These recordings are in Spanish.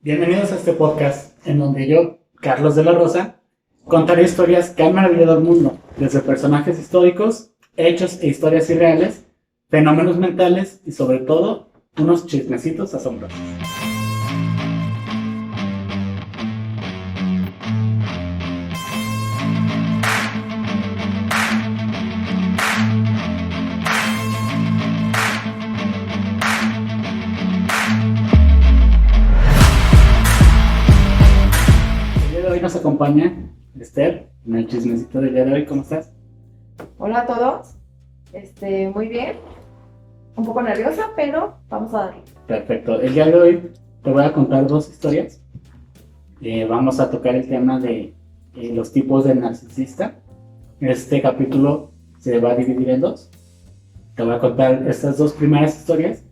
Bienvenidos a este podcast en donde yo, Carlos de la Rosa, contaré historias que han maravillado al mundo, desde personajes históricos, hechos e historias irreales, fenómenos mentales y sobre todo, unos chismecitos asombrosos. Hoy nos acompaña Esther en el chismecito del día de hoy. ¿Cómo estás? Hola a todos, muy bien, un poco nerviosa, pero vamos a darle. Perfecto. El día de hoy te voy a contar dos historias. Vamos a tocar el tema de los tipos de narcisista. Este capítulo se va a dividir en dos. Te voy a contar estas dos primeras historias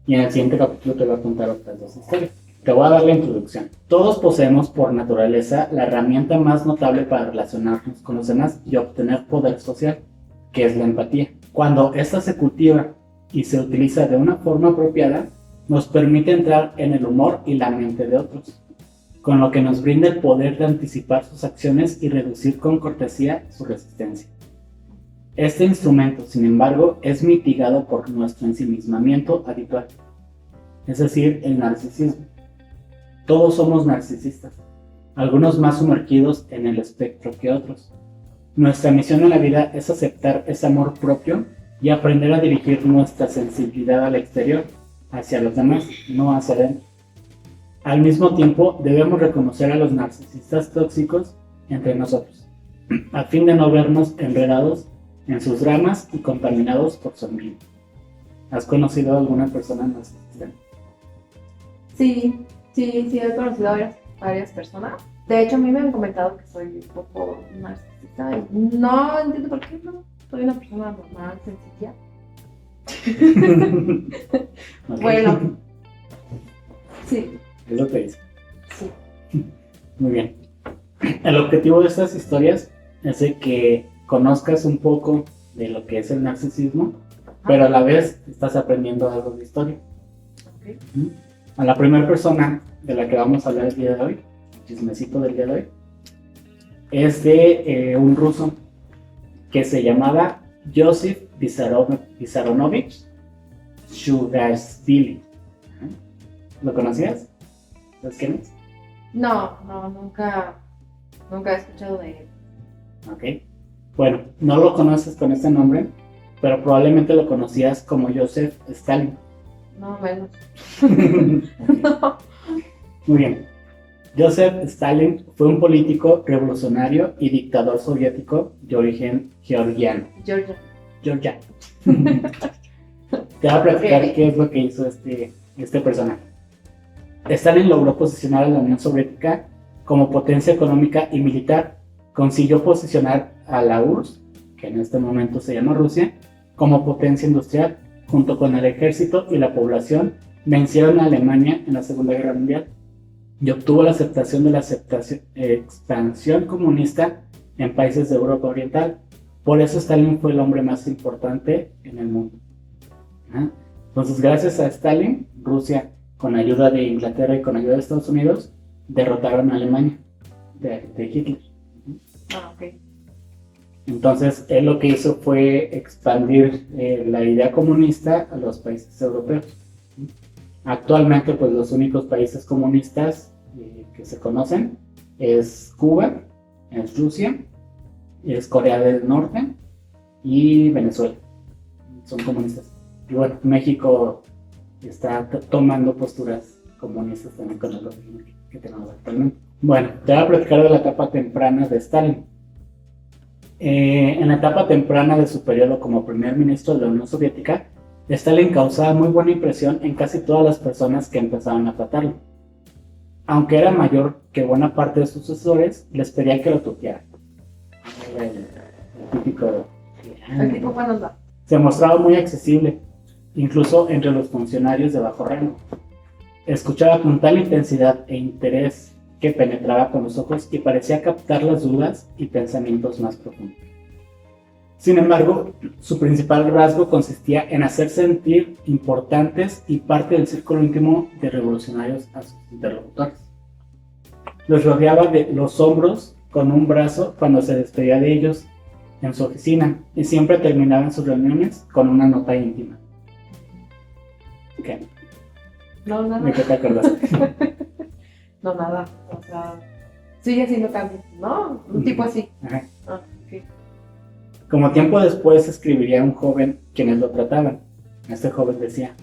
y en el siguiente capítulo te voy a contar otras dos historias. Te voy a dar la introducción. Todos poseemos por naturaleza la herramienta más notable para relacionarnos con los demás y obtener poder social, que es la empatía. Cuando esta se cultiva y se utiliza de una forma apropiada, nos permite entrar en el humor y la mente de otros, con lo que nos brinda el poder de anticipar sus acciones y reducir con cortesía su resistencia. Este instrumento, sin embargo, es mitigado por nuestro ensimismamiento habitual, es decir, el narcisismo. Todos somos narcisistas, algunos más sumergidos en el espectro que otros. Nuestra misión en la vida es aceptar ese amor propio y aprender a dirigir nuestra sensibilidad al exterior, hacia los demás, no hacia adentro. Al mismo tiempo, debemos reconocer a los narcisistas tóxicos entre nosotros, a fin de no vernos enredados en sus dramas y contaminados por su envidia. ¿Has conocido a alguna persona narcisista? Sí, he conocido a varias personas. De hecho, a mí me han comentado que soy un poco narcisista y no entiendo por qué. No, soy una persona normal, sencilla. Okay. Bueno, sí. Es lo que dice. Sí. Muy bien. El objetivo de estas historias es de que conozcas un poco de lo que es el narcisismo, pero a la vez estás aprendiendo algo de historia. Okay. A la primera persona de la que vamos a hablar el día de hoy, el chismecito del día de hoy, es de un ruso que se llamaba Joseph Vissarionovich Shugarashvili. ¿Lo conocías? ¿Sabes quién es? No, nunca he escuchado de él. Ok. Bueno, no lo conoces con este nombre, pero probablemente lo conocías como Joseph Stalin. No, menos. No. Muy bien. Joseph Stalin fue un político revolucionario y dictador soviético de origen georgiano. Georgia. Te voy a platicar qué es lo que hizo este personaje. Stalin logró posicionar a la Unión Soviética como potencia económica y militar. Consiguió posicionar a la URSS, que en este momento se llama Rusia, como potencia industrial. Junto con el ejército y la población, vencieron a Alemania en la Segunda Guerra Mundial y obtuvo la aceptación de la expansión comunista en países de Europa Oriental. Por eso Stalin fue el hombre más importante en el mundo. Entonces, gracias a Stalin, Rusia, con ayuda de Inglaterra y con ayuda de Estados Unidos, derrotaron a Alemania de Hitler. Ok. Entonces, él lo que hizo fue expandir la idea comunista a los países europeos. Actualmente, pues los únicos países comunistas que se conocen es Cuba, es Rusia, es Corea del Norte y Venezuela. Son comunistas. Y bueno, México está tomando posturas comunistas también con el gobierno que tenemos actualmente. Bueno, te voy a platicar de la etapa temprana de Stalin. En la etapa temprana de su periodo como primer ministro de la Unión Soviética, Stalin causaba muy buena impresión en casi todas las personas que empezaban a tratarlo. Aunque era mayor que buena parte de sus sucesores, les pedía que lo tutearan. El típico... El tipo cuando anda. Se mostraba muy accesible, incluso entre los funcionarios de bajo rango. Escuchaba con tal intensidad e interés que penetraba con los ojos y parecía captar las dudas y pensamientos más profundos. Sin embargo, su principal rasgo consistía en hacer sentir importantes y parte del círculo íntimo de revolucionarios a sus interlocutores. Los rodeaba de los hombros con un brazo cuando se despedía de ellos en su oficina y siempre terminaban sus reuniones con una nota íntima. ¿Qué? No, nada. ¿De qué te acordaste? No, nada. O sea, sigue siendo cambio, ¿no? Un tipo así. Ajá. Ah, ok. Como tiempo después escribiría un joven quienes lo trataban. Este joven decía,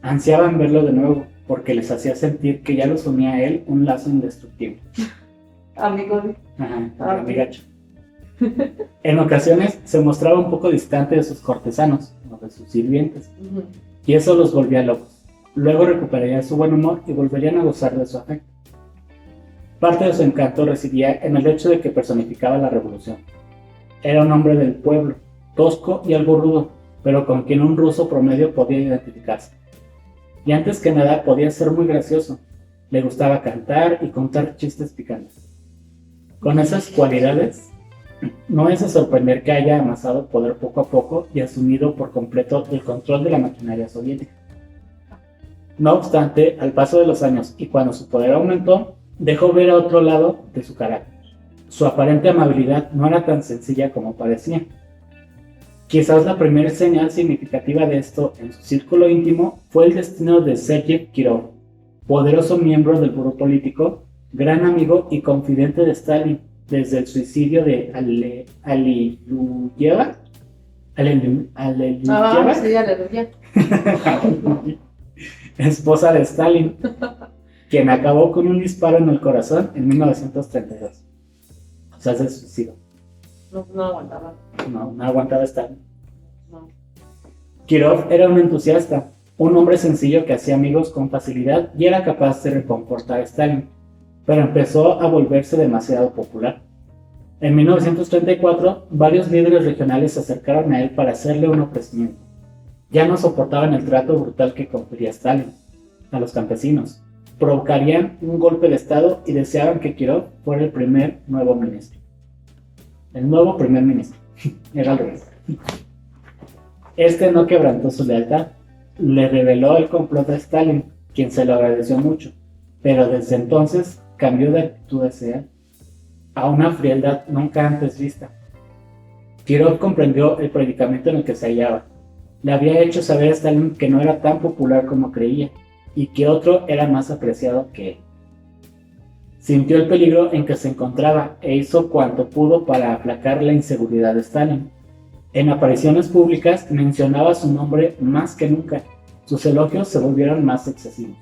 ansiaban verlo de nuevo porque les hacía sentir que ya los unía a él un lazo indestructible. Amigo. Ajá, Ah, amigacho. En ocasiones se mostraba un poco distante de sus cortesanos o de sus sirvientes, Ujú. y eso los volvía locos. Luego recuperaría su buen humor y volverían a gozar de su afecto. Parte de su encanto residía en el hecho de que personificaba la revolución. Era un hombre del pueblo, tosco y algo rudo, pero con quien un ruso promedio podía identificarse. Y antes que nada podía ser muy gracioso. Le gustaba cantar y contar chistes picantes. Con esas cualidades, no es de sorprender que haya amasado poder poco a poco y asumido por completo el control de la maquinaria soviética. No obstante, al paso de los años y cuando su poder aumentó, dejó ver a otro lado de su carácter. Su aparente amabilidad no era tan sencilla como parecía. Quizás la primera señal significativa de esto en su círculo íntimo fue el destino de Sergei Kirov, poderoso miembro del buró político, gran amigo y confidente de Stalin desde el suicidio de Aliyeva. Ah, sí, aleluya. Esposa de Stalin, quien acabó con un disparo en el corazón en 1932. O sea, se suicidó. No aguantaba. No aguantaba Stalin. No. Kirov era un entusiasta, un hombre sencillo que hacía amigos con facilidad y era capaz de reconfortar a Stalin, pero empezó a volverse demasiado popular. En 1934, varios líderes regionales se acercaron a él para hacerle un ofrecimiento. Ya no soportaban el trato brutal que confería Stalin a los campesinos. Provocarían un golpe de estado y deseaban que Kirov fuera el nuevo ministro. El nuevo primer ministro. Era al revés. Este no quebrantó su lealtad. Le reveló el complot a Stalin, quien se lo agradeció mucho, pero desde entonces cambió de actitud hacia él, a una frialdad nunca antes vista. Kirov comprendió el predicamento en el que se hallaba. Le había hecho saber a Stalin que no era tan popular como creía, y que otro era más apreciado que él. Sintió el peligro en que se encontraba e hizo cuanto pudo para aplacar la inseguridad de Stalin. En apariciones públicas mencionaba su nombre más que nunca. Sus elogios se volvieron más excesivos.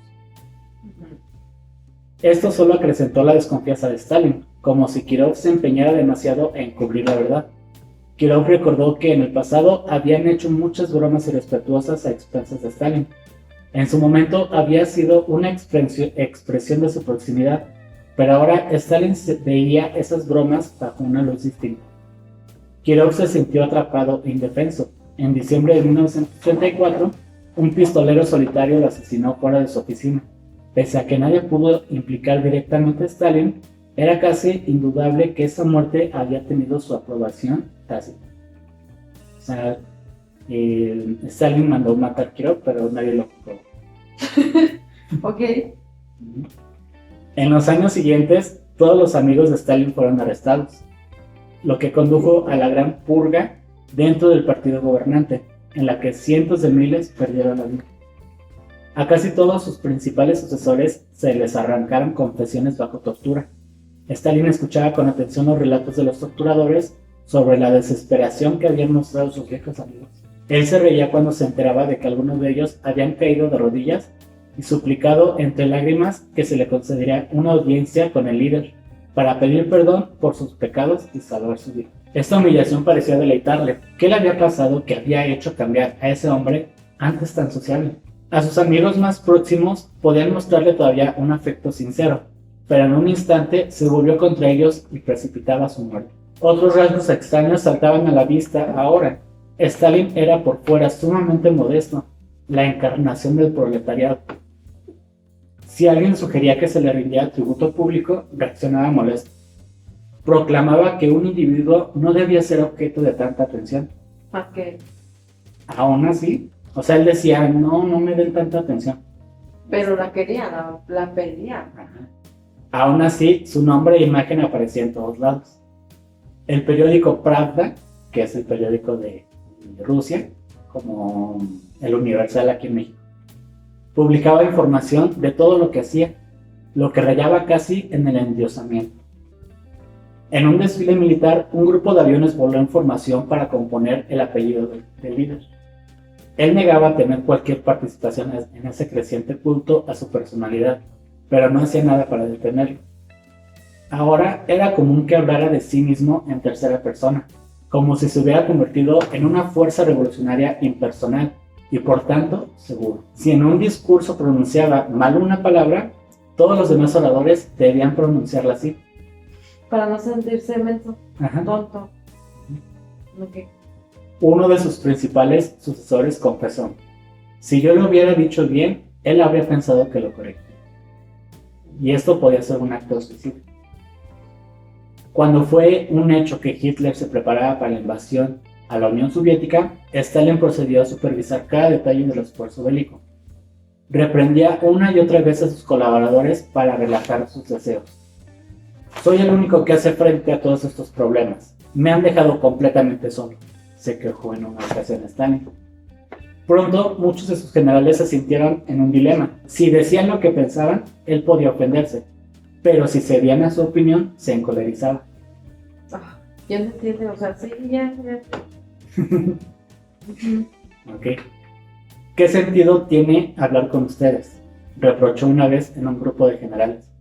Esto solo acrecentó la desconfianza de Stalin, como si Kirov se empeñara demasiado en cubrir la verdad. Kirov recordó que en el pasado habían hecho muchas bromas irrespetuosas a expensas de Stalin. En su momento había sido una expresión de su proximidad, pero ahora Stalin veía esas bromas bajo una luz distinta. Kirov se sintió atrapado e indefenso. En diciembre de 1934, un pistolero solitario lo asesinó fuera de su oficina. Pese a que nadie pudo implicar directamente a Stalin, era casi indudable que esa muerte había tenido su aprobación tácita. O sea, Stalin mandó matar a Kirov, pero nadie lo comprobó. Ok. En los años siguientes, todos los amigos de Stalin fueron arrestados, lo que condujo a la gran purga dentro del partido gobernante, en la que cientos de miles perdieron la vida. A casi todos sus principales sucesores se les arrancaron confesiones bajo tortura. Stalin escuchaba con atención los relatos de los torturadores sobre la desesperación que habían mostrado sus viejos amigos. Él se reía cuando se enteraba de que algunos de ellos habían caído de rodillas y suplicado entre lágrimas que se le concediera una audiencia con el líder para pedir perdón por sus pecados y salvar su vida. Esta humillación parecía deleitarle. ¿Qué le había pasado que había hecho cambiar a ese hombre antes tan sociable? A sus amigos más próximos podían mostrarle todavía un afecto sincero, pero en un instante se volvió contra ellos y precipitaba su muerte. Otros rasgos extraños saltaban a la vista ahora. Stalin era por fuera sumamente modesto, la encarnación del proletariado. Si alguien sugería que se le rindiera tributo público, reaccionaba molesto. Proclamaba que un individuo no debía ser objeto de tanta atención. Ok. Aún así, o sea, él decía, no me den tanta atención. Pero la quería, la pedía. Ajá. Aún así, su nombre e imagen aparecía en todos lados. El periódico Pravda, que es el periódico de Rusia, como el Universal aquí en México, publicaba información de todo lo que hacía, lo que rayaba casi en el endiosamiento. En un desfile militar, un grupo de aviones voló en formación para componer el apellido del líder. Él negaba tener cualquier participación en ese creciente culto a su personalidad, pero no hacía nada para detenerlo. Ahora era común que hablara de sí mismo en tercera persona, como si se hubiera convertido en una fuerza revolucionaria impersonal y por tanto seguro. Si en un discurso pronunciaba mal una palabra, todos los demás oradores debían pronunciarla así. Para no sentirse menso, Ajá. tonto. Okay. Uno de sus principales sucesores confesó: si yo lo hubiera dicho bien, él habría pensado que lo correcto. Y esto podía ser un acto de suicidio. Cuando fue un hecho que Hitler se preparaba para la invasión a la Unión Soviética, Stalin procedió a supervisar cada detalle del esfuerzo bélico. Reprendía una y otra vez a sus colaboradores para relajar sus deseos. Soy el único que hace frente a todos estos problemas. Me han dejado completamente solo, se quejó en una ocasión Stalin. Pronto, muchos de sus generales se sintieron en un dilema. Si decían lo que pensaban, él podía ofenderse, pero si cedían a su opinión, se encolerizaba. ¿Quién entiende? O sea, sí, ya. Ok. ¿Qué sentido tiene hablar con ustedes?, reprochó una vez en un grupo de generales.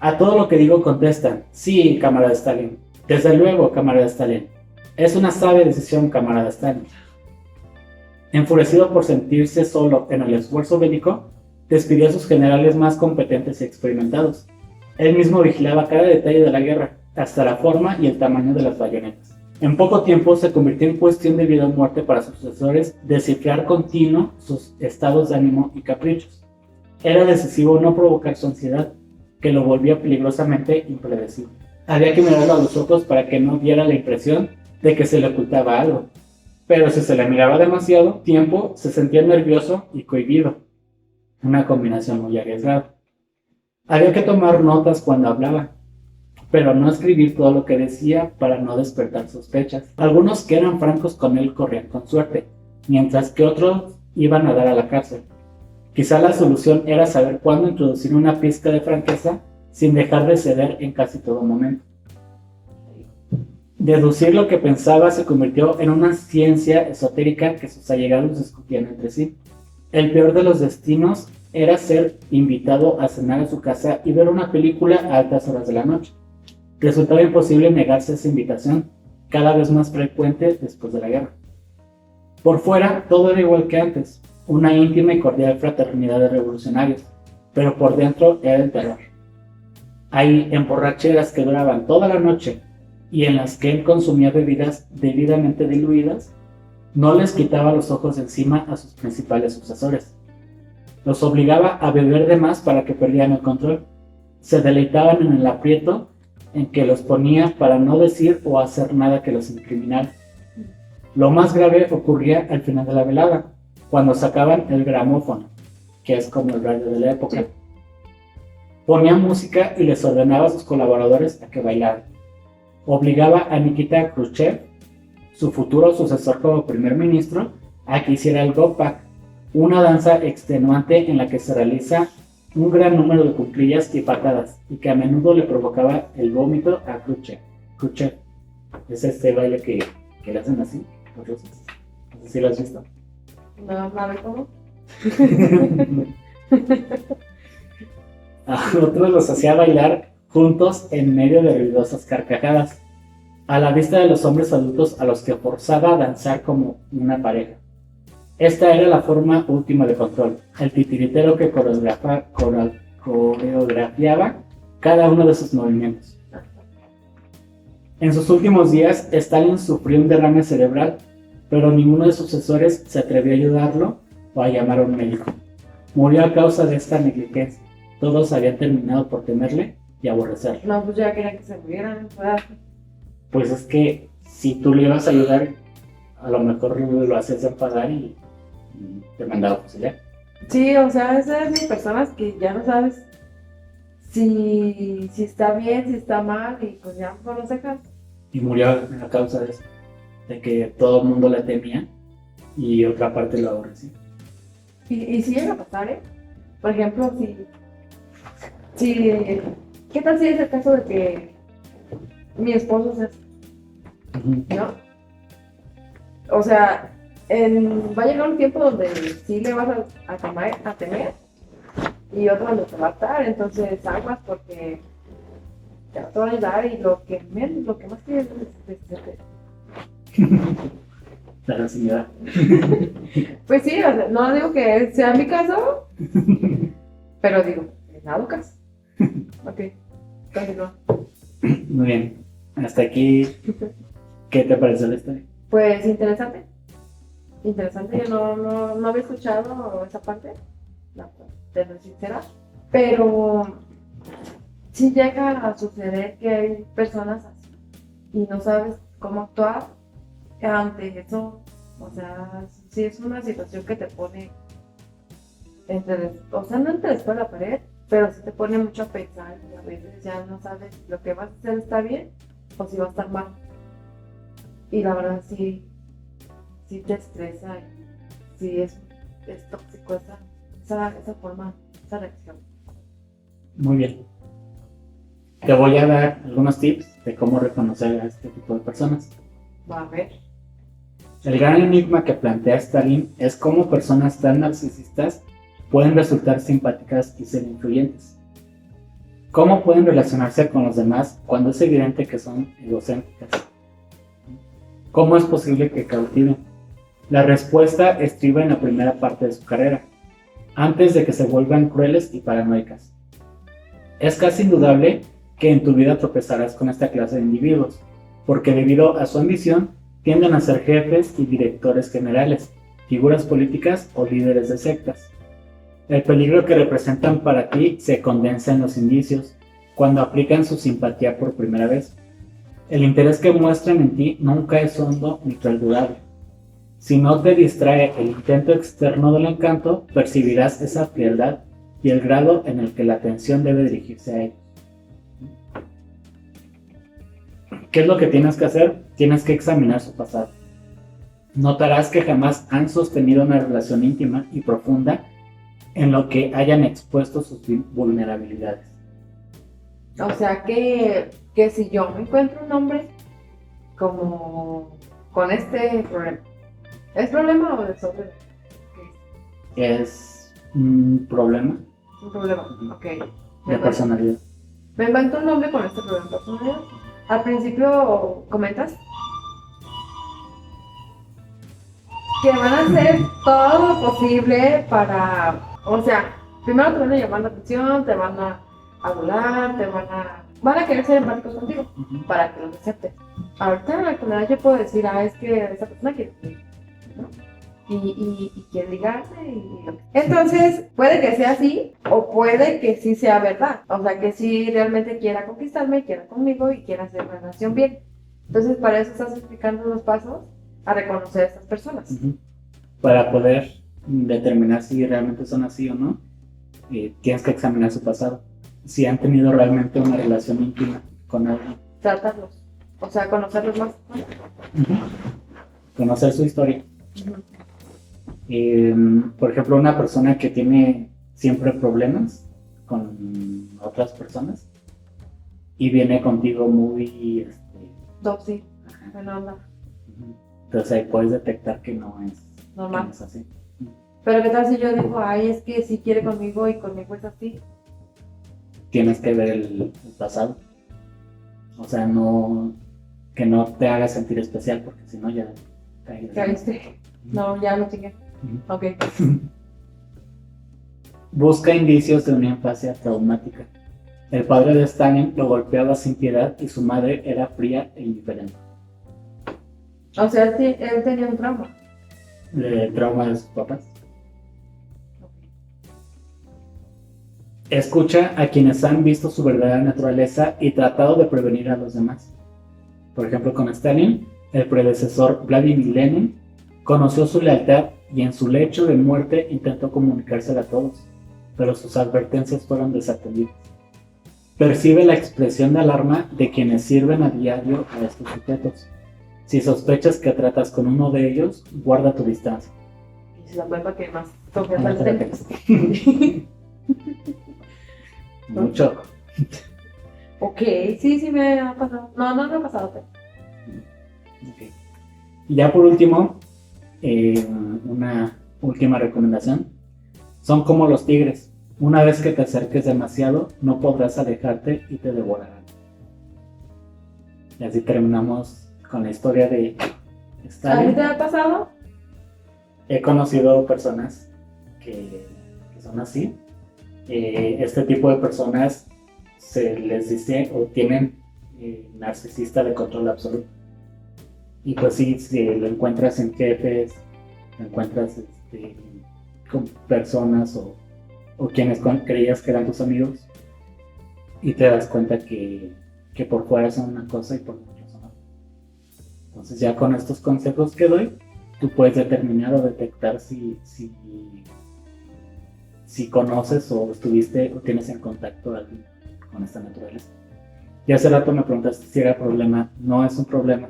A todo lo que digo contestan: sí, camarada Stalin. Desde luego, camarada Stalin. Es una sabia decisión, camarada Stalin. Enfurecido por sentirse solo en el esfuerzo bélico, despidió a sus generales más competentes y experimentados. Él mismo vigilaba cada detalle de la guerra, hasta la forma y el tamaño de las bayonetas. En poco tiempo se convirtió en cuestión de vida o muerte para sus sucesores descifrar continuo sus estados de ánimo y caprichos. Era decisivo no provocar su ansiedad, que lo volvía peligrosamente impredecible. Había que mirarlo a los ojos para que no diera la impresión de que se le ocultaba algo, pero si se le miraba demasiado tiempo se sentía nervioso y cohibido, una combinación muy arriesgada. Había que tomar notas cuando hablaba, pero no escribir todo lo que decía para no despertar sospechas. Algunos que eran francos con él corrían con suerte, mientras que otros iban a dar a la cárcel. Quizá la solución era saber cuándo introducir una pizca de franqueza sin dejar de ceder en casi todo momento. Deducir lo que pensaba se convirtió en una ciencia esotérica que sus allegados discutían entre sí. El peor de los destinos era ser invitado a cenar a su casa y ver una película a altas horas de la noche. Resultaba imposible negarse a esa invitación, cada vez más frecuente después de la guerra. Por fuera, todo era igual que antes, una íntima y cordial fraternidad de revolucionarios, pero por dentro era el terror. Hay emborracheras que duraban toda la noche y en las que él consumía bebidas debidamente diluidas, no les quitaba los ojos de encima a sus principales sucesores. Los obligaba a beber de más para que perdieran el control. Se deleitaban en el aprieto en que los ponía para no decir o hacer nada que los incriminara. Lo más grave ocurría al final de la velada, cuando sacaban el gramófono, que es como el radio de la época. Sí. Ponía música y les ordenaba a sus colaboradores a que bailaran. Obligaba a Nikita Khrushchev, su futuro sucesor como primer ministro, a que hiciera el Gopak, una danza extenuante en la que se realiza un gran número de cuclillas y patadas, y que a menudo le provocaba el vómito a Khrushchev. Khrushchev es este baile que le hacen así, los rusos. No sé si lo has visto. No, ¿sabe cómo? A otros los hacía bailar juntos en medio de ruidosas carcajadas, a la vista de los hombres adultos a los que forzaba a danzar como una pareja. Esta era la forma última de control, el titiritero que coreografiaba cada uno de sus movimientos. En sus últimos días, Stalin sufrió un derrame cerebral, pero ninguno de sus sucesores se atrevió a ayudarlo o a llamar a un médico. Murió a causa de esta negligencia. Todos habían terminado por temerle y aborrecerle. No, pues ya quería que se murieran, ¿verdad? Pues es que si tú le ibas a ayudar, a lo mejor lo haces enfadar y te mandaba a fusilar. Sí, o sea, esas personas que ya no sabes si está bien, si está mal, y pues ya no los dejas. Y murió a causa de eso, de que todo el mundo la temía y otra parte lo aborrecía. Y si llega a pasar, ¿eh? Por ejemplo, ¿qué tal si es el caso de que mi esposo es así, ¿no? O sea, va a llegar un tiempo donde sí le vas a temer y otro donde te va a estar, entonces aguas porque te va a ayudar y lo que más quieres es La señora. Pues sí, o sea, no digo que sea mi caso, pero digo, en dado caso. Ok, continúa. Muy bien. Hasta aquí, ¿qué te pareció la historia? Pues interesante. Interesante, yo no había escuchado esa parte, no, de ser sincera, pero sí llega a suceder que hay personas así y no sabes cómo actuar ante eso. O sea, sí es una situación que te pone o sea, no entre la espada y la pared, pero sí te pone mucho a pensar y a veces ya no sabes si lo que vas a hacer está bien o si va a estar mal. Y la verdad sí te estresa y sí es tóxico esa forma, esa reacción. Muy bien. Te voy a dar algunos tips de cómo reconocer a este tipo de personas. Va a ver. El gran enigma que plantea Stalin es cómo personas tan narcisistas pueden resultar simpáticas y ser influyentes. ¿Cómo pueden relacionarse con los demás cuando es evidente que son egocéntricas? ¿Cómo es posible que cautiven? La respuesta estriba en la primera parte de su carrera, antes de que se vuelvan crueles y paranoicas. Es casi indudable que en tu vida tropezarás con esta clase de individuos, porque debido a su ambición tienden a ser jefes y directores generales, figuras políticas o líderes de sectas. El peligro que representan para ti se condensa en los indicios, cuando aplican su simpatía por primera vez. El interés que muestran en ti nunca es hondo ni perdurable. Si no te distrae el intento externo del encanto, percibirás esa frialdad y el grado en el que la atención debe dirigirse a ellos. ¿Qué es lo que tienes que hacer? Tienes que examinar su pasado. Notarás que jamás han sostenido una relación íntima y profunda en lo que hayan expuesto sus vulnerabilidades. O sea que si yo me encuentro un hombre como con este problema, ¿es problema o desorden? Es un problema. Un problema, ok. De personalidad. Me encuentro un hombre con este problema de personalidad. Al principio comentas que van a hacer todo lo posible para, o sea, primero te van a llamar la atención, te van a adular, van a querer ser empáticos contigo para que los aceptes. Ahorita en la actualidad yo puedo decir, es que esa persona quiere conmigo, ¿no? Y quiere ligarse entonces puede que sea así o puede que sí sea verdad, o sea que sí realmente quiera conquistarme, quiera conmigo y quiera hacer una relación bien. Entonces para eso estás explicando los pasos a reconocer a estas personas. Para poder determinar si realmente son así o no, tienes que examinar su pasado, si han tenido realmente una relación íntima con alguien. Tratarlos, o sea, conocerlos más, ¿no? Conocer su historia. Por ejemplo, una persona que tiene siempre problemas con otras personas y viene contigo muy sí, buena onda. Entonces ahí puedes detectar que no es normal, que no es así. Pero qué tal si yo digo, es que si quiere conmigo y conmigo es así. Tienes que ver el pasado, o sea, que no te haga sentir especial, porque si no ya caíste. No, ya lo chingué. Ok. Busca indicios de una infancia traumática. El padre de Stalin lo golpeaba sin piedad y su madre era fría e indiferente. O sea, él tenía un trauma. El trauma de sus papás. Escucha a quienes han visto su verdadera naturaleza y tratado de prevenir a los demás. Por ejemplo, con Stalin, el predecesor Vladimir Lenin conoció su lealtad y en su lecho de muerte intentó comunicársela a todos, pero sus advertencias fueron desatendidas. Percibe la expresión de alarma de quienes sirven a diario a estos sujetos. Si sospechas que tratas con uno de ellos, guarda tu distancia. Y se da cuenta que más confianza No le te tengo. Mucho. Ok, sí me ha pasado. No me ha pasado. Pero... Ok. Y ya por último, una última recomendación. Son como los tigres. Una vez que te acerques demasiado, no podrás alejarte y te devorarán. Y así terminamos con la historia de ¿A ti Stalin. te ha pasado? He conocido personas que son así. Este tipo de personas se les dice o tienen narcisista de control absoluto. Y pues sí, si lo encuentras en jefes, lo encuentras con personas o quienes creías que eran tus amigos y te das cuenta que por fuera son una cosa y por dentro son otra. Entonces ya con estos consejos que doy, tú puedes determinar o detectar si conoces o estuviste o tienes en contacto con esta naturaleza. Y hace rato me preguntaste si era problema. No es un problema.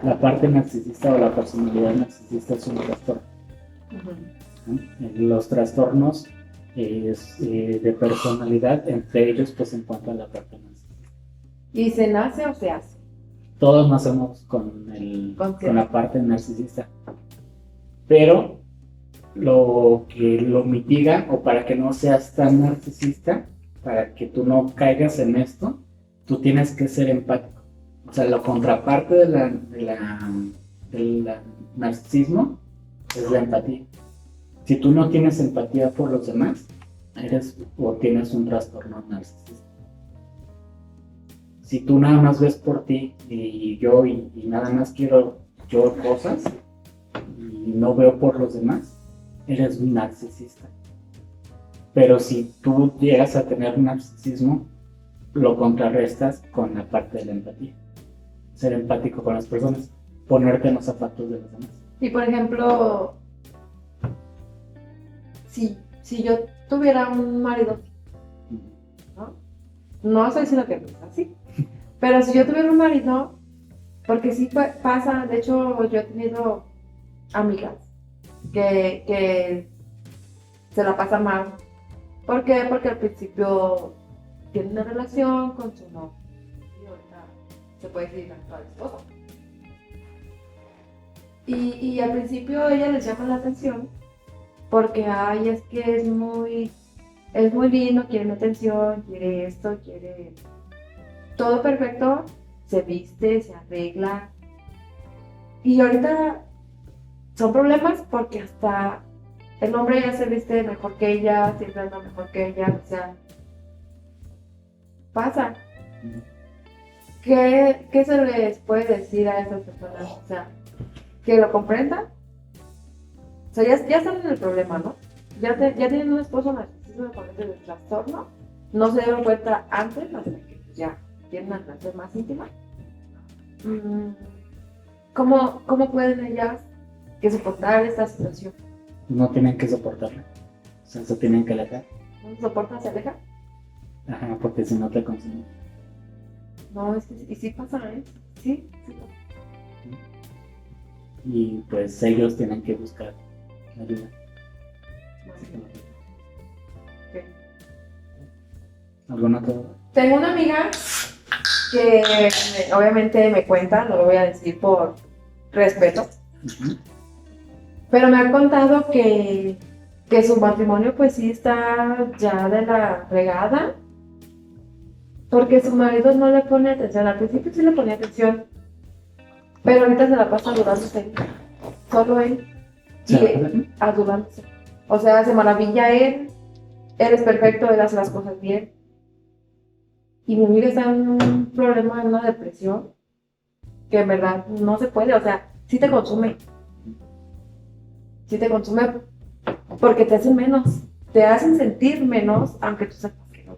La parte narcisista o la personalidad narcisista es un trastorno. Uh-huh. Los trastornos de personalidad, entre ellos pues se encuentra la parte narcisista. ¿Y se nace o se hace? Todos nacemos con la parte narcisista, pero lo que lo mitiga o para que no seas tan narcisista, para que tú no caigas en esto, tú tienes que ser empático. O sea, la contraparte del narcisismo es la empatía. Si tú no tienes empatía por los demás, tienes un trastorno narcisista. Si tú nada más ves por ti y yo y nada más quiero yo cosas y no veo por los demás, eres un narcisista. Pero si tú llegas a tener un narcisismo, lo contrarrestas con la parte de la empatía. Ser empático con las personas, ponerte en los zapatos de los demás. Y por ejemplo, si yo tuviera un marido, no estoy diciendo que no es así, pero si yo tuviera un marido, porque sí pasa, de hecho yo he tenido amigas que se la pasan mal. ¿Por qué? Porque al principio tienen una relación con su novio y ahorita se puede decir la actual esposa. Y al principio a ella les llama la atención porque es que es muy lindo, quiere mi atención, quiere esto, quiere todo perfecto, se viste, se arregla. Y ahorita son problemas porque hasta el hombre ya se viste mejor que ella, siempre anda mejor que ella, o sea, pasa. ¿Qué se les puede decir a esas personas? O sea, que lo comprendan. O sea, ya están en el problema, ¿no? Ya tienen un esposo narcisista con ese trastorno. No se dieron cuenta antes, hasta que ya tienen una relación más íntima. ¿Cómo pueden ellas que soportar esta situación? No tienen que soportarla. O sea, se tienen que alejar. ¿No soportan, se alejan? Ajá, porque si no te consumen. No, es que y sí pasa, ¿eh? Sí pasa. Y pues ellos tienen que buscar ayuda. Okay. ¿Alguna otra? Tengo una amiga que obviamente me cuenta, no lo voy a decir por respeto, pero me ha contado que su matrimonio pues sí está ya de la fregada, porque su marido no le pone atención. Al principio sí le ponía atención, pero ahorita se la pasa adulándose, solo él, y adulándose. O sea, se maravilla él es perfecto, él hace las cosas bien. Y mi amiga está en un problema, en una depresión, que en verdad no se puede, o sea, sí te consume porque te hacen menos, te hacen sentir menos, aunque tú sepas que no.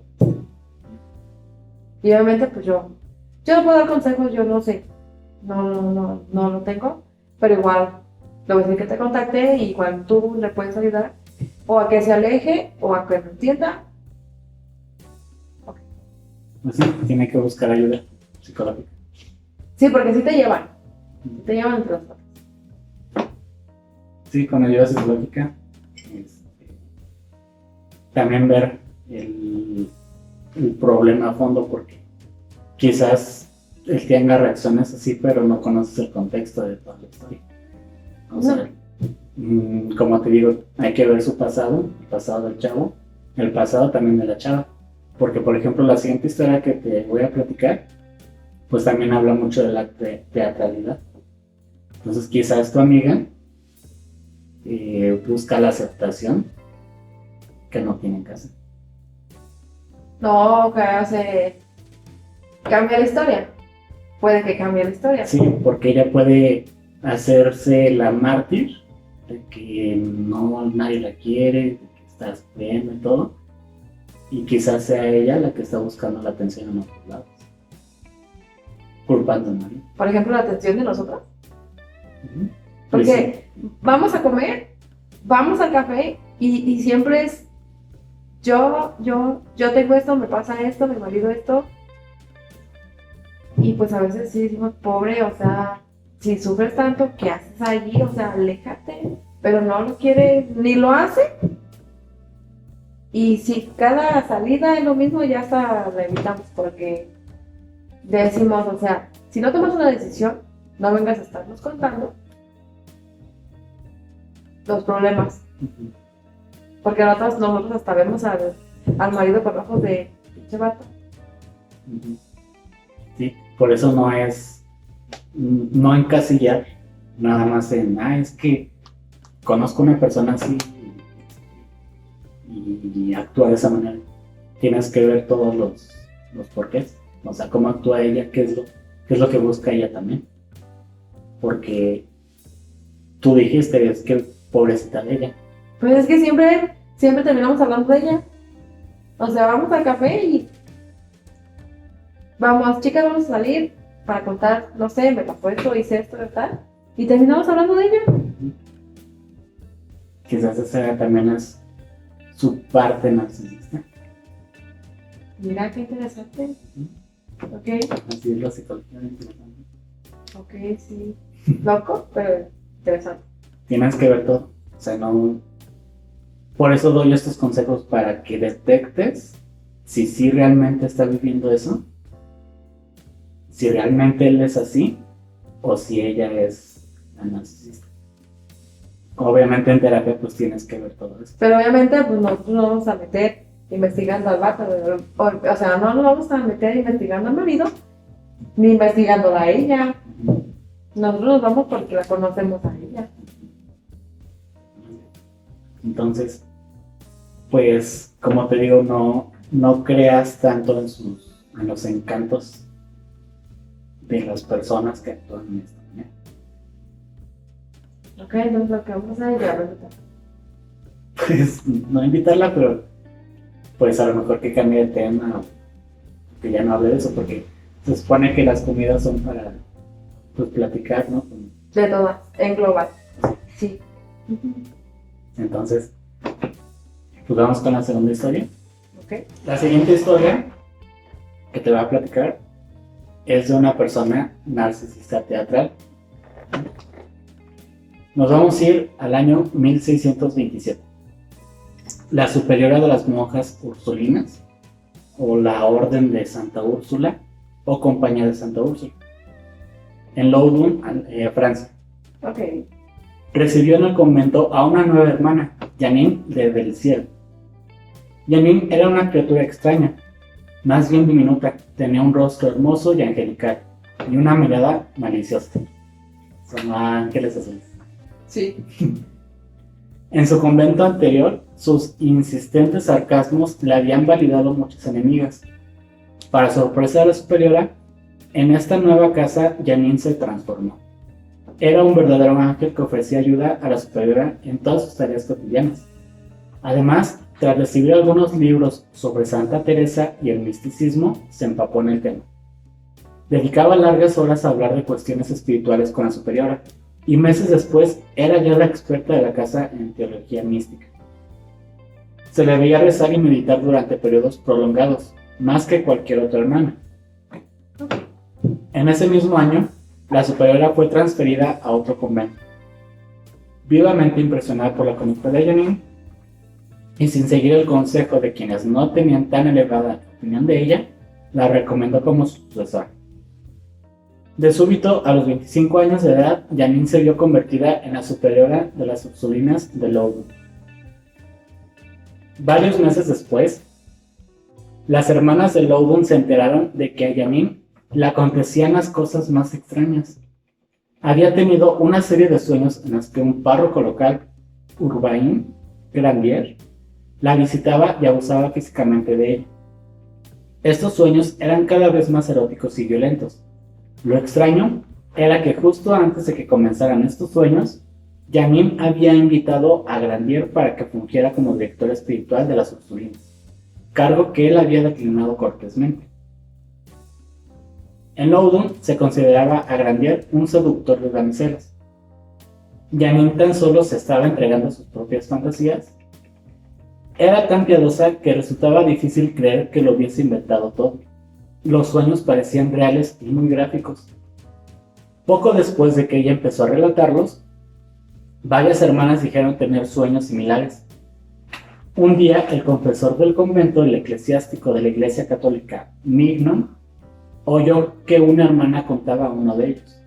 Y obviamente pues yo no puedo dar consejos, yo no sé, no lo tengo, pero igual le voy a decir que te contacte y igual tú le puedes ayudar, o a que se aleje, o a que lo entienda. Okay. pues sí, tiene que buscar ayuda psicológica. Sí, porque sí te llevan entre los patas. Sí, con ayuda psicológica. También ver el problema a fondo, porque quizás él tenga reacciones así, pero no conoces el contexto de toda la historia. O sea, como te digo, hay que ver su pasado, el pasado del chavo, el pasado también de la chava. Porque, por ejemplo, la siguiente historia que te voy a platicar, pues también habla mucho de la teatralidad. Entonces, quizás tu amiga busca la aceptación que no tiene en casa. No, que hace... Cambia la historia. Puede que cambie la historia. Sí, porque ella puede hacerse la mártir de que no nadie la quiere, de que está sufriendo y todo. Y quizás sea ella la que está buscando la atención en otros lados. Culpando a nadie. Por ejemplo, la atención de nosotros. Uh-huh. Porque vamos a comer, vamos al café y siempre es yo tengo esto, me pasa esto, mi marido esto. Y pues a veces sí decimos, pobre, o sea, si sufres tanto, ¿qué haces allí? O sea, aléjate. Pero no lo quiere, ni lo hace. Y si cada salida es lo mismo, ya hasta la evitamos porque decimos, o sea, si no tomas una decisión, no vengas a estarnos contando los problemas. Uh-huh. Porque nosotros hasta vemos al marido con ojos de pinche vato. Uh-huh. Sí, por eso no encasillar nada más en, es que conozco una persona así y actúa de esa manera. Tienes que ver todos los porqués, o sea, cómo actúa ella, qué es lo que busca ella también. Porque tú dijiste, es que pobrecita de ella. Pues es que siempre terminamos hablando de ella. O sea, vamos al café y vamos, chicas, vamos a salir para contar, no sé, me pasó esto, hice esto y tal. Y terminamos hablando de ella. Quizás esa también es su parte narcisista. Mira qué interesante. Ok. Así es la psicología interesante. Ok, sí. Loco, pero interesante. Tienes que ver todo. O sea, no. Por eso doy estos consejos para que detectes si sí realmente está viviendo eso, si realmente él es así o si ella es la narcisista. Obviamente en terapia pues tienes que ver todo eso. Pero obviamente pues nosotros no vamos a meter investigando al vato, o sea, no nos vamos a meter investigando al marido, ni investigándola a ella. Nosotros nos vamos porque la conocemos a ella. Entonces, pues, como te digo, no creas tanto en los encantos de las personas que actúan en esta manera. Ok, entonces lo que vamos a hacer es ya, Pues, no invitarla, pero pues a lo mejor que cambie de tema, o que ya no hable de eso, porque se supone que las comidas son para, pues, platicar, ¿no? de todas, en global. Sí. Entonces, pues vamos con la segunda historia. Ok. La siguiente historia que te voy a platicar es de una persona narcisista teatral. Nos vamos a ir al año 1627. La superiora de las monjas ursulinas, o la Orden de Santa Úrsula, o Compañía de Santa Úrsula, en Loudun, Francia. Ok. Recibió en el convento a una nueva hermana, Janine de Belciel. Janine era una criatura extraña, más bien diminuta, tenía un rostro hermoso y angelical, y una mirada maliciosa. Son ángeles azules. Sí. En su convento anterior, sus insistentes sarcasmos le habían validado muchas enemigas. Para sorpresa de la superiora, en esta nueva casa, Janine se transformó. Era un verdadero ángel que ofrecía ayuda a la superiora en todas sus tareas cotidianas. Además, tras recibir algunos libros sobre Santa Teresa y el misticismo, se empapó en el tema. Dedicaba largas horas a hablar de cuestiones espirituales con la superiora, y meses después era ya la experta de la casa en teología mística. Se le veía rezar y meditar durante periodos prolongados, más que cualquier otra hermana. En ese mismo año, la superiora fue transferida a otro convento. Vivamente impresionada por la conducta de Janine, y sin seguir el consejo de quienes no tenían tan elevada opinión de ella, la recomendó como sucesora. De súbito, a los 25 años de edad, Janine se vio convertida en la superiora de las Ursulinas de Loudun. Varios meses después, las hermanas de Loudun se enteraron de que a Janine le acontecían las cosas más extrañas. Había tenido una serie de sueños en los que un párroco local, Urbain Grandier, la visitaba y abusaba físicamente de ella. Estos sueños eran cada vez más eróticos y violentos. Lo extraño era que justo antes de que comenzaran estos sueños, Janine había invitado a Grandier para que fungiera como director espiritual de las Ursulinas, cargo que él había declinado cortésmente. En Loudun se consideraba a Grandier un seductor de damiselas. Janine tan solo se estaba entregando a sus propias fantasías. Era tan piadosa que resultaba difícil creer que lo hubiese inventado todo. Los sueños parecían reales y muy gráficos. Poco después de que ella empezó a relatarlos, varias hermanas dijeron tener sueños similares. Un día, el confesor del convento, el eclesiástico de la Iglesia Católica, Mignon, oyó que una hermana contaba uno de ellos.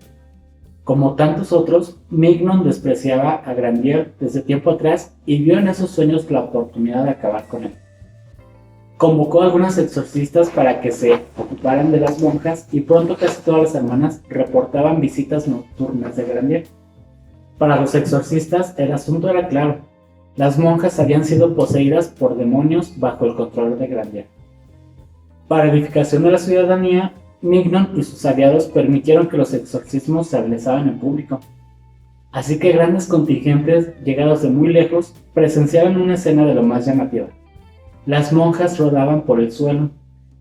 Como tantos otros, Mignon despreciaba a Grandier desde tiempo atrás y vio en esos sueños la oportunidad de acabar con él. Convocó a algunas exorcistas para que se ocuparan de las monjas y pronto casi todas las hermanas reportaban visitas nocturnas de Grandier. Para los exorcistas el asunto era claro: las monjas habían sido poseídas por demonios bajo el control de Grandier. Para edificación de la ciudadanía, Mignon y sus aliados permitieron que los exorcismos se realizaran en público. Así que grandes contingentes, llegados de muy lejos, presenciaron una escena de lo más llamativa. Las monjas rodaban por el suelo,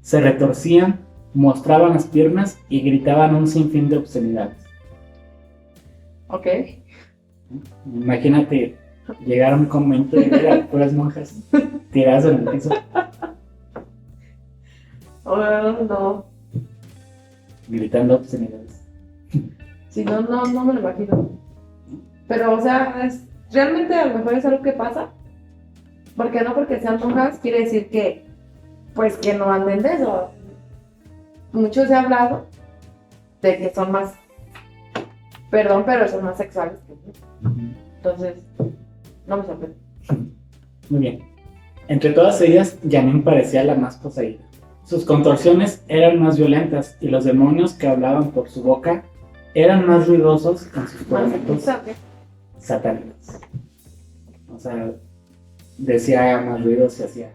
se retorcían, mostraban las piernas y gritaban un sinfín de obscenidades. Ok. Imagínate llegar a un convento y ver a puras monjas tiradas en el piso. Oh, no. Gritando obscenidades. Si no me lo imagino. Pero, o sea, realmente a lo mejor es algo que pasa. Porque no porque sean monjas quiere decir que, pues, que no anden de eso. Mucho se ha hablado de que son más, perdón, pero son más sexuales que yo. Entonces, no me sorprende. Muy bien. Entre todas ellas, Janine parecía la más poseída. Sus contorsiones eran más violentas y los demonios que hablaban por su boca eran más ruidosos en sus juramentos satánicos. O sea, decía más ruidos y hacía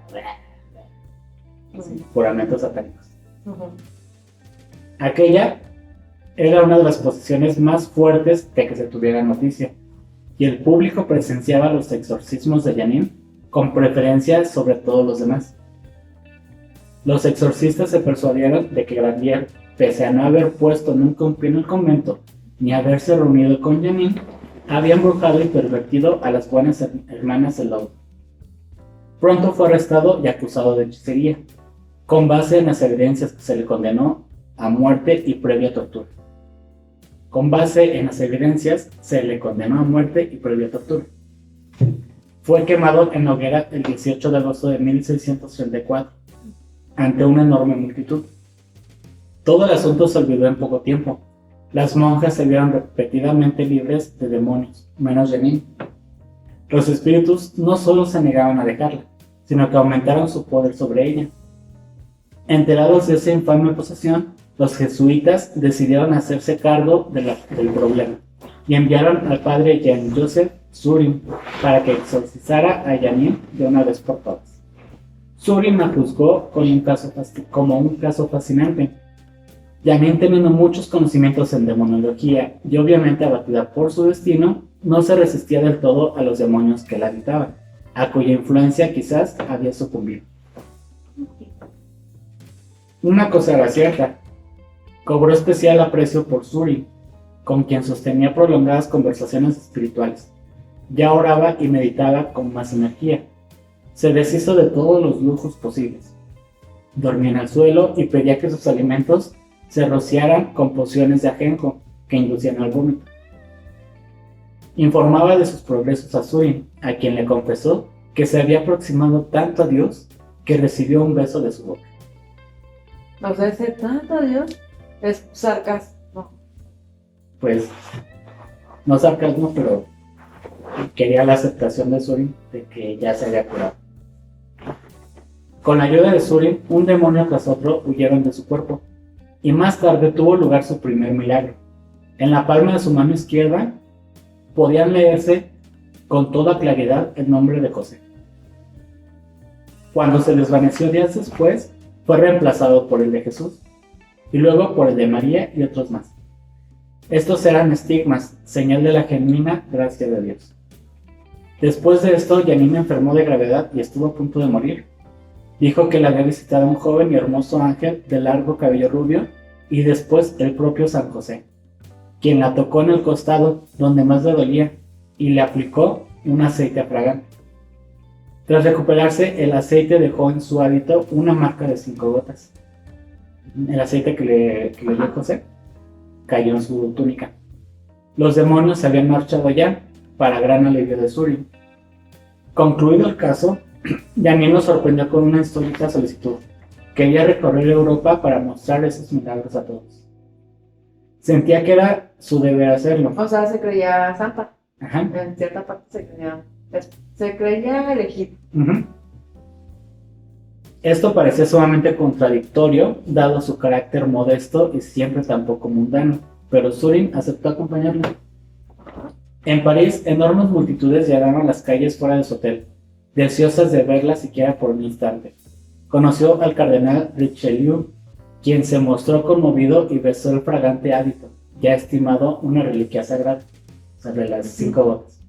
juramentos satánicos. Aquella era una de las posiciones más fuertes de que se tuviera noticia, y el público presenciaba los exorcismos de Janine con preferencia sobre todos los demás. Los exorcistas se persuadieron de que Grandier, pese a no haber puesto nunca un pie en el convento ni haberse reunido con Janine, había embrujado y pervertido a las buenas hermanas de Loudun. Pronto fue arrestado y acusado de hechicería, con base en las evidencias que se le condenó a muerte y previa tortura. Fue quemado en la hoguera el 18 de agosto de 1634, ante una enorme multitud. Todo el asunto se olvidó en poco tiempo. Las monjas se vieron repetidamente libres de demonios, menos Janine. Los espíritus no solo se negaban a dejarla, sino que aumentaron su poder sobre ella. Enterados de esa infame posesión, los jesuitas decidieron hacerse cargo del problema y enviaron al padre Jean-Joseph Surin para que exorcizara a Janine de una vez por todas. Surin la juzgó como un caso fascinante. Janine, teniendo muchos conocimientos en demonología y obviamente abatida por su destino, no se resistía del todo a los demonios que la habitaban, a cuya influencia quizás había sucumbido. Una cosa era cierta: cobró especial aprecio por Surin, con quien sostenía prolongadas conversaciones espirituales. Ya oraba y meditaba con más energía. Se deshizo de todos los lujos posibles. Dormía en el suelo y pedía que sus alimentos se rociaran con pociones de ajenjo que inducían al vómito. Informaba de sus progresos a Surin, a quien le confesó que se había aproximado tanto a Dios que recibió un beso de su boca. O sea, ese tanto a Dios es sarcasmo. Pues, no sarcasmo, pero quería la aceptación de Surin de que ya se había curado. Con la ayuda de Surin, un demonio tras otro huyeron de su cuerpo, y más tarde tuvo lugar su primer milagro. En la palma de su mano izquierda podían leerse con toda claridad el nombre de José. Cuando se desvaneció días después, fue reemplazado por el de Jesús, y luego por el de María y otros más. Estos eran estigmas, señal de la genuina gracia de Dios. Después de esto, Janine enfermó de gravedad y estuvo a punto de morir. Dijo que la había visitado un joven y hermoso ángel de largo cabello rubio y después el propio San José, quien la tocó en el costado donde más le dolía y le aplicó un aceite fragante. Tras recuperarse, el aceite dejó en su hábito una marca de 5 gotas. El aceite que le dio José cayó en su túnica. Los demonios se habían marchado ya, para gran alivio de Surin. Concluido el caso, Janine nos sorprendió con una insólita solicitud. Quería recorrer Europa para mostrar esos milagros a todos. Sentía que era su deber hacerlo. O sea, se creía santa. Ajá. En cierta parte se creía elegido. Uh-huh. Esto parecía sumamente contradictorio, dado su carácter modesto y siempre tan poco mundano, pero Surin aceptó acompañarlo. En París, enormes multitudes llenaron las calles fuera de su hotel, deseosas de verla siquiera por un instante. Conoció al cardenal Richelieu, quien se mostró conmovido y besó el fragante hábito, ya estimado una reliquia sagrada, sobre las 5 gotas.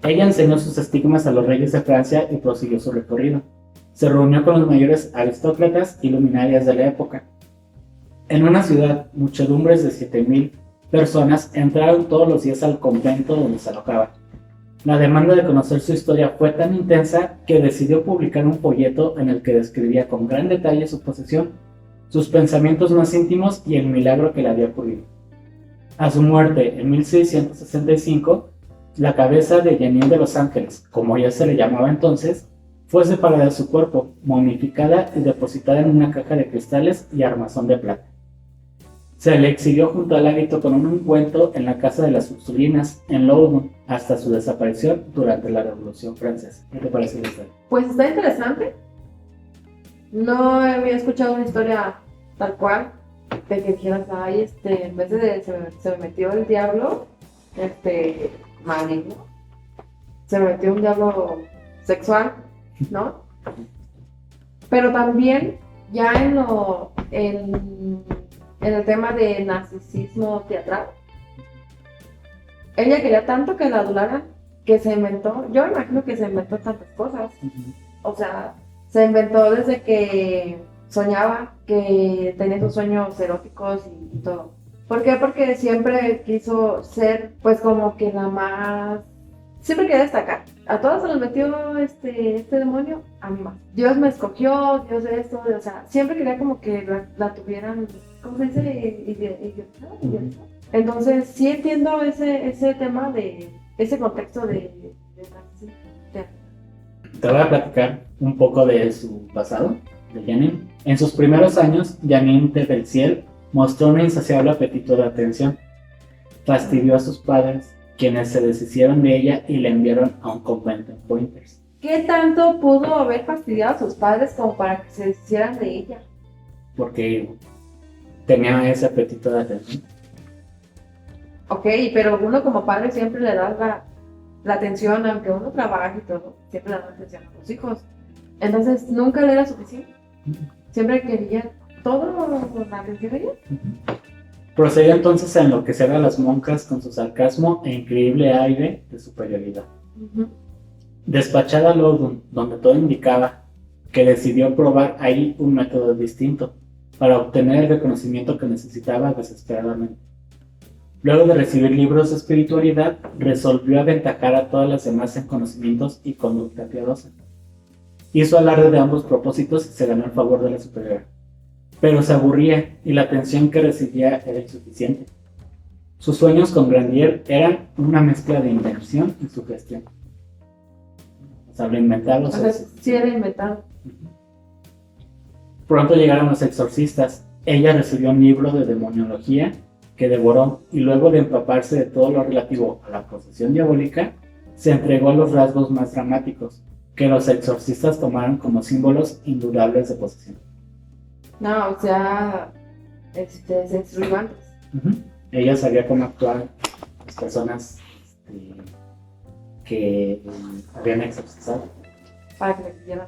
Ella enseñó sus estigmas a los reyes de Francia y prosiguió su recorrido. Se reunió con los mayores aristócratas y luminarias de la época. En una ciudad, muchedumbres de 7,000 personas entraron todos los días al convento donde se alojaba. La demanda de conocer su historia fue tan intensa que decidió publicar un folleto en el que describía con gran detalle su posesión, sus pensamientos más íntimos y el milagro que le había ocurrido. A su muerte en 1665, la cabeza de Janine de los Ángeles, como ya se le llamaba entonces, fue separada de su cuerpo, momificada y depositada en una caja de cristales y armazón de plata. Se le exhibió junto al hábito con un ungüento en la casa de las Ursulinas, en Loudun, hasta su desaparición durante la Revolución Francesa. ¿Qué te parece la historia? Pues está interesante. No había escuchado una historia tal cual, de que dijeras, ay, en vez de se me metió el diablo, maligno, se me metió un diablo sexual, ¿no? Pero también ya en el tema de narcisismo teatral, ella quería tanto que la adularan que se inventó, yo imagino que se inventó tantas cosas. O sea, se inventó desde que soñaba, que tenía esos sueños eróticos y todo. ¿Por qué? Porque siempre quiso ser, pues, como que la más... Siempre quería destacar. A todos se los metió este demonio, a mí más. Dios me escogió, Dios esto, o sea, siempre quería como que la tuvieran, ¿cómo se dice? Idiotizada. Entonces, sí entiendo ese tema de, ese contexto de narcisismo. Te voy a platicar un poco de su pasado, de Janine. En sus primeros años, Janine de Belciel mostró un insaciable apetito de atención. Fastidió a sus padres, quienes se deshicieron de ella y la enviaron a un convento en Poitiers. ¿Qué tanto pudo haber fastidiado a sus padres como para que se deshicieran de ella? Porque tenía ese apetito de atención. Ok, pero uno como padre siempre le da la atención, aunque uno trabaje y todo, siempre le da atención a los hijos. Entonces, nunca le era suficiente. Siempre quería todo la atención de ella. Procedió entonces a enloquecer a las monjas con su sarcasmo e increíble aire de superioridad. Despachada a Loudun, donde todo indicaba que decidió probar ahí un método distinto para obtener el reconocimiento que necesitaba desesperadamente. Luego de recibir libros de espiritualidad, resolvió aventajar a todas las demás en conocimientos y conducta piadosa. Hizo alarde de ambos propósitos y se ganó el favor de la superiora. Pero se aburría y la atención que recibía era insuficiente. Sus sueños con Grandier eran una mezcla de invención y sugestión. O sea, lo inventado. O sea, sí era inventado. Pronto llegaron los exorcistas. Ella recibió un libro de demoniología que devoró y luego de empaparse de todo lo relativo a la posesión diabólica, se entregó a los rasgos más dramáticos, que los exorcistas tomaron como símbolos indudables de posesión. No, o sea, se instruyó antes. Ella sabía cómo actuar las personas que habían exorcizado. Para que le pidieran.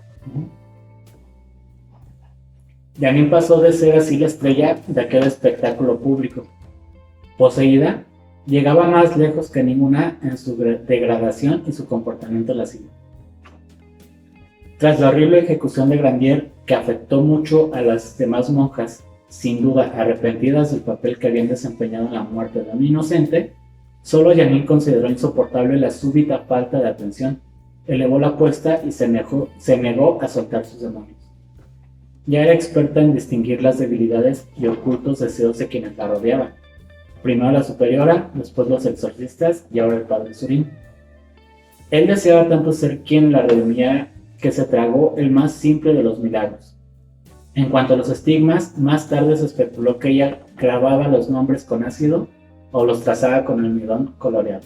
Janine pasó de ser así la estrella de aquel espectáculo público. Poseída, llegaba más lejos que ninguna en su degradación y su comportamiento lascivo. Tras la horrible ejecución de Grandier, que afectó mucho a las demás monjas, sin duda arrepentidas del papel que habían desempeñado en la muerte de un inocente, solo Janine consideró insoportable la súbita falta de atención, elevó la apuesta y se negó a soltar sus demonios. Ya era experta en distinguir las debilidades y ocultos deseos de quienes la rodeaban. Primero la superiora, después los exorcistas y ahora el padre Surín. Él deseaba tanto ser quien la redimía que se tragó el más simple de los milagros. En cuanto a los estigmas, más tarde se especuló que ella grababa los nombres con ácido o los trazaba con almidón coloreado.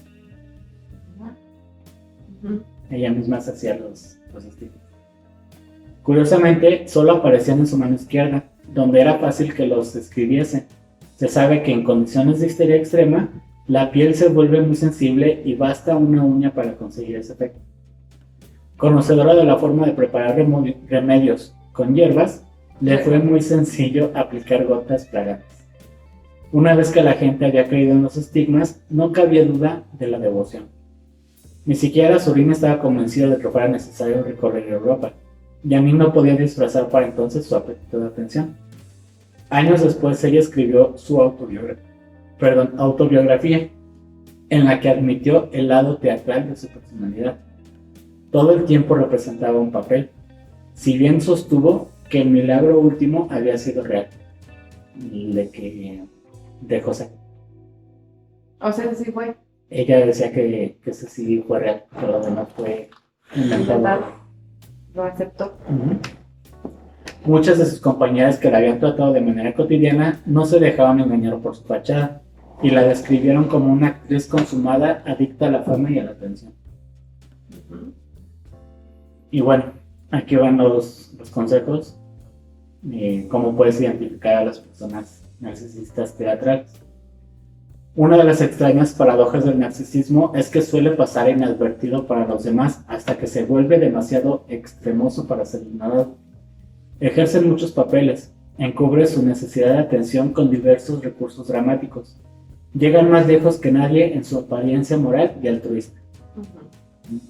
Ella misma se hacía los estigmas. Curiosamente, solo aparecían en su mano izquierda, donde era fácil que los escribiese. Se sabe que en condiciones de histeria extrema, la piel se vuelve muy sensible y basta una uña para conseguir ese efecto. Conocedora de la forma de preparar remedios con hierbas, le fue muy sencillo aplicar gotas plagantes. Una vez que la gente había creído en los estigmas, no cabía duda de la devoción. Ni siquiera Surín estaba convencido de que fuera necesario recorrer Europa. Janine no podía disfrazar para entonces su apetito de atención. Años después ella escribió su autobiografía, en la que admitió el lado teatral de su personalidad. Todo el tiempo representaba un papel, si bien sostuvo que el milagro último había sido real, de José. O sea, sí fue. Ella decía que ese sí fue real, pero lo demás fue inventado. Lo aceptó. Muchas de sus compañeras que la habían tratado de manera cotidiana no se dejaban engañar por su fachada y la describieron como una actriz consumada, adicta a la fama y a la atención. Y bueno, aquí van los consejos. Cómo puedes identificar a las personas narcisistas teatrales. Una de las extrañas paradojas del narcisismo es que suele pasar inadvertido para los demás hasta que se vuelve demasiado extremoso para ser ignorado. Ejerce muchos papeles, encubre su necesidad de atención con diversos recursos dramáticos. Llegan más lejos que nadie en su apariencia moral y altruista.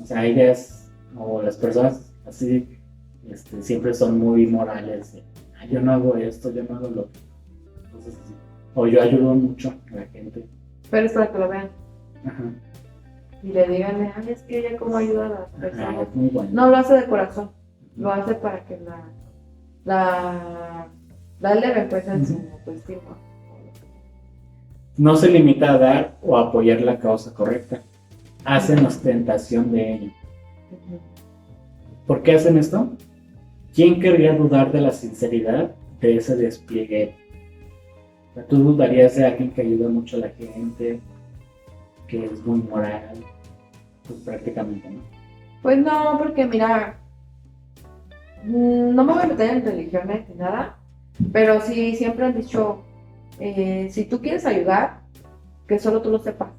O sea, ellas o las personas así siempre son muy morales. Yo no hago esto, yo no hago lo otro. Entonces, o yo ayudo mucho a la gente. Pero es para que lo vean. Ajá. Y le digan, ay, es que ella cómo ayuda a las personas. Es muy bueno. No lo hace de corazón, lo hace para que la eleven pues en su autoestima. No se limita a dar o a apoyar la causa correcta. Hacen ostentación de ello. ¿Por qué hacen esto? ¿Quién querría dudar de la sinceridad de ese despliegue? O sea, tú dudarías de alguien que ayuda mucho a la gente, que es muy moral, pues prácticamente no. Pues no, porque mira, no me voy a meter en religiones ni nada, pero sí siempre han dicho, si tú quieres ayudar, que solo tú lo sepas.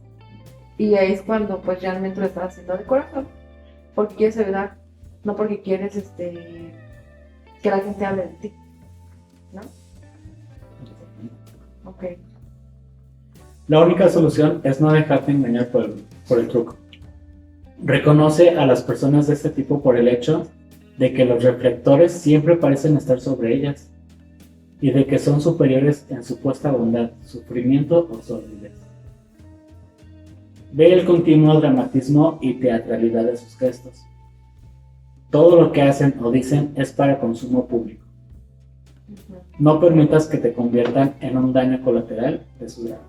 Y ahí es cuando pues realmente lo estás haciendo de corazón, porque quieres ayudar, no porque quieres que la gente hable de ti, ¿no? Ok. La única solución es no dejarte engañar por el truco. Reconoce a las personas de este tipo por el hecho de que los reflectores siempre parecen estar sobre ellas y de que son superiores en supuesta bondad, sufrimiento o sordidez. Ve el continuo dramatismo y teatralidad de sus gestos. Todo lo que hacen o dicen es para consumo público. Ujú. No permitas que te conviertan en un daño colateral de su grado.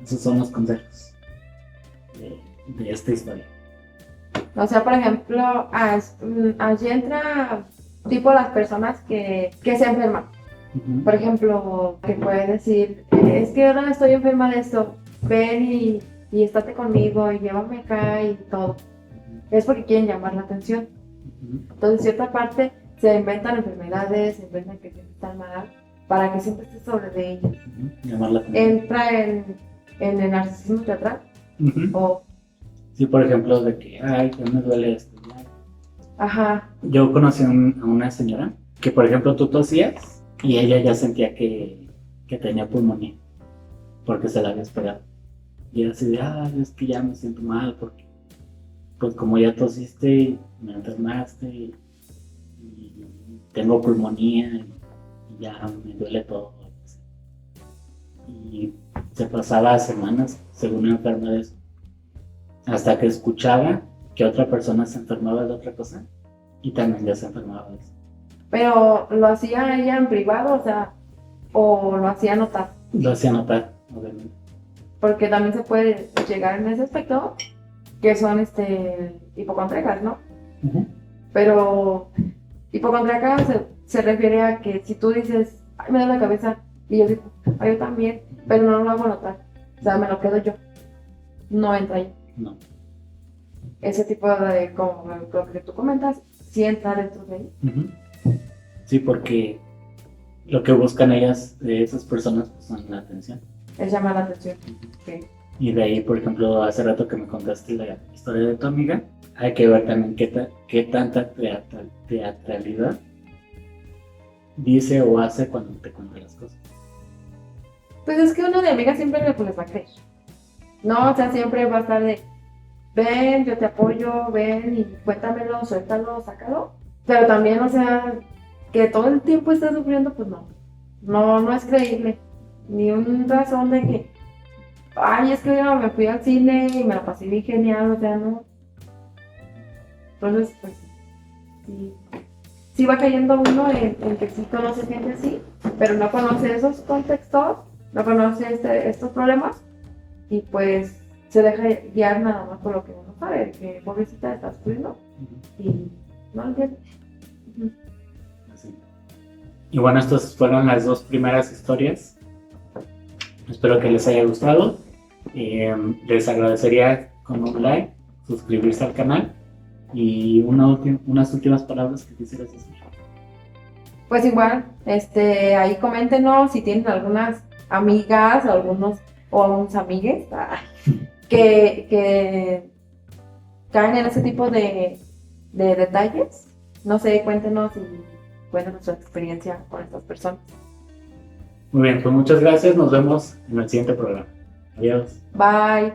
Esos son los consejos de esta historia. O sea, por ejemplo, allí entra tipo las personas que se enferman. Ujú. Por ejemplo, que pueden decir, es que ahora estoy enferma de esto, ven y estate conmigo y llévame acá y todo. Es porque quieren llamar la atención. Ujú. Entonces, cierta parte se inventan enfermedades, se inventan que siempre están mal, para que siempre estés sobre de ellas. Ujú. Llamar la atención. Entra en el narcisismo teatral Ujú. o, Sí, por ejemplo, de que, ay, ya me duele esto. Ay. ajá, Yo conocí a una señora que, por ejemplo, tú tosías y ella ya sentía que tenía pulmonía porque se la había esperado. Y era así de, ay, es que ya me siento mal porque, pues, como ya tosiste, me enfermaste y tengo pulmonía y ya me duele todo. Y se pasaba semanas, según enferma de eso, hasta que escuchaba que otra persona se enfermaba de otra cosa y también ya se enfermaba de eso. pero lo hacía ella en privado, o sea, o lo hacía notar, Lo hacía notar, obviamente. porque también se puede llegar en ese aspecto, que son hipocondríacas, ¿no? Uh-huh. Pero hipocondríaca se refiere a que si tú dices, ay, me duele la cabeza, y yo digo, ay, yo también, pero no lo hago notar, o sea, me lo quedo yo, no entra ahí. No. Ese tipo de, como lo que tú comentas, sí entra dentro de ahí. Uh-huh. Sí, porque lo que buscan ellas, de esas personas, pues son la atención. Es llamar la atención. Sí. Y de ahí, por ejemplo, hace rato que me contaste la historia de tu amiga, hay que ver también qué tanta teatralidad dice o hace cuando te cuenta las cosas. Pues es que uno de amiga siempre les va a creer. No, o sea, siempre va a estar de, ven, yo te apoyo, ven y cuéntamelo, suéltalo, sácalo. Pero también, o sea, que todo el tiempo estés sufriendo, pues no. No es creíble. Ni un razón de que, ay, es que yo me fui al cine y me la pasé bien genial, o sea, no. Entonces, pues, sí va cayendo uno en que sí conoce gente así, pero no conoce esos contextos, no conoce estos problemas y pues se deja guiar nada más por lo que uno sabe, que pobrecita está sufriendo y no lo entiende. Ujú. Así. Y bueno, estas fueron las dos primeras historias. Espero que les haya gustado. Les agradecería con un like, suscribirse al canal y unas últimas palabras que quisieras decir. Pues igual, ahí coméntenos si tienen algunas amigas o algunos amigues que caen en ese tipo de detalles. No sé, cuéntenos y cuéntenos su experiencia con estas personas. Muy bien, pues muchas gracias. Nos vemos en el siguiente programa. Adiós. Bye.